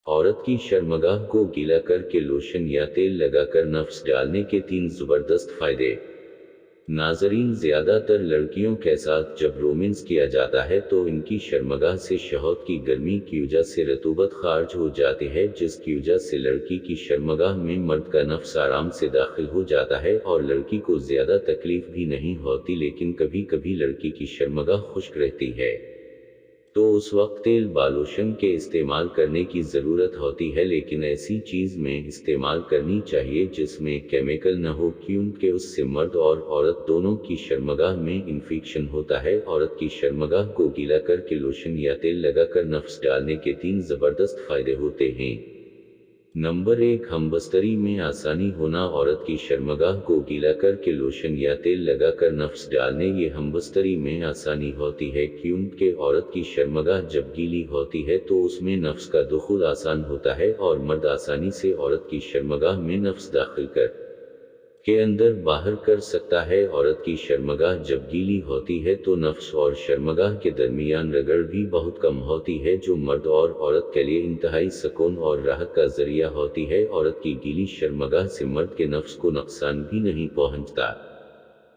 औरत की शर्मगाह को गीला करके लोशन या तेल लगाकर नफ्स डालने के 3 जबरदस्त फायदे। नाजरीन, ज्यादातर लड़कियों के साथ जब रोमांस किया जाता है तो इनकी शर्मगाह से शहवत की गर्मी की वजह से रतूबत खारिज हो जाती है, जिसकी वजह से लड़की की शर्मगाह में मर्द का नफ्स आराम से दाखिल हो जाता है और लड़की को ज्यादा तकलीफ भी नहीं होती। लेकिन कभी कभी लड़की की शर्मगाह खुश्क रहती है तो उस वक्त तेल बालोशन के इस्तेमाल करने की ज़रूरत होती है, लेकिन ऐसी चीज़ में इस्तेमाल करनी चाहिए जिसमें केमिकल न हो, क्योंकि उससे मर्द और औरत दोनों की शर्मगाह में इन्फेक्शन होता है। औरत की शर्मगाह को गीला करके लोशन या तेल लगाकर नफ्स डालने के 3 ज़बरदस्त फायदे होते हैं। नंबर 1, हमबस्तरी में आसानी होना। औरत की शर्मगाह को गीला करके लोशन या तेल लगाकर नफ्स डालने ये हमबस्तरी में आसानी होती है, क्योंकि औरत की शर्मगाह जब गीली होती है तो उसमें नफ्स का दुखुल आसान होता है और मर्द आसानी से औरत की शर्मगाह में नफ्स दाखिल कर के अंदर बाहर कर सकता है। औरत की शर्मगाह जब गीली होती है तो नफ्स और शर्मगाह के दरमियान रगड़ भी बहुत कम होती है, जो मर्द और औरत के लिए इंतहाई सुकून और राहत का जरिया होती है। औरत की गीली शर्मगाह से मर्द के नफ्स को नुकसान भी नहीं पहुंचता।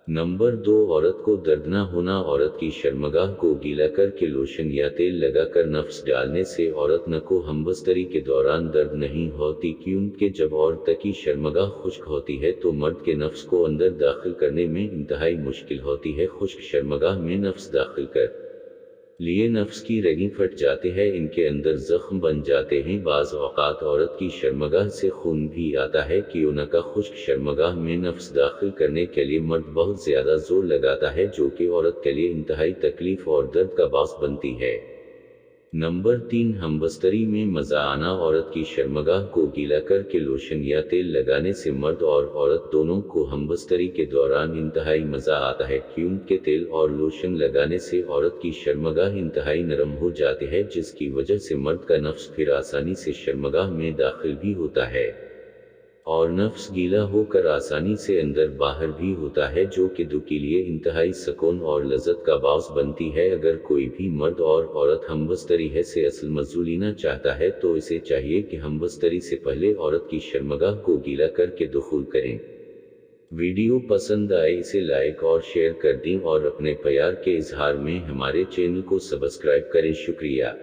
नंबर 2, औरत को दर्द न होना। औरत की शर्मगाह को गीला करके लोशन या तेल लगाकर नफ्स डालने से औरत न को हमबस्तरी के दौरान दर्द नहीं होती, क्योंकि जब औरत की शर्मगाह खुश्क होती है तो मर्द के नफ्स को अंदर दाखिल करने में इंतहाई मुश्किल होती है। खुश्क शर्मगाह में नफ्स दाखिल कर लिए नफ्स की रगें फट जाते हैं, इनके अंदर जख्म बन जाते हैं। बाज़ औक़ात औरत की शर्मगाह से खून भी आता है कि उनका खुश्क शर्मगाह में नफ्स दाखिल करने के लिए मर्द बहुत ज़्यादा जोर लगाता है, जो कि औरत के लिए इंतहाई तकलीफ और दर्द का बास बनती है। नंबर 3, हमबस्तरी में मज़ा आना। औरत की शर्मगाह को गीला करके लोशन या तेल लगाने से मर्द और औरत दोनों को हमबस्तरी के दौरान इंतहाई मज़ा आता है, क्योंकि तेल और लोशन लगाने से औरत की शर्मगाह इंतहाई नरम हो जाती है, जिसकी वजह से मर्द का नफ्स फिर आसानी से शर्मगाह में दाखिल भी होता है और नफ्स गीला होकर आसानी से अंदर बाहर भी होता है, जो कि दो के लिए इंतहाई सुकून और लज़्ज़त का बास बनती है। अगर कोई भी मर्द और औरत हमबस्तरी है से असल मज़ू लेना चाहता है तो इसे चाहिए कि हमबस्तरी से पहले औरत की शर्मगाह को गीला करके दुखूल करें। वीडियो पसंद आए इसे लाइक और शेयर कर दें और अपने प्यार के इजहार में हमारे चैनल को सब्सक्राइब करें। शुक्रिया।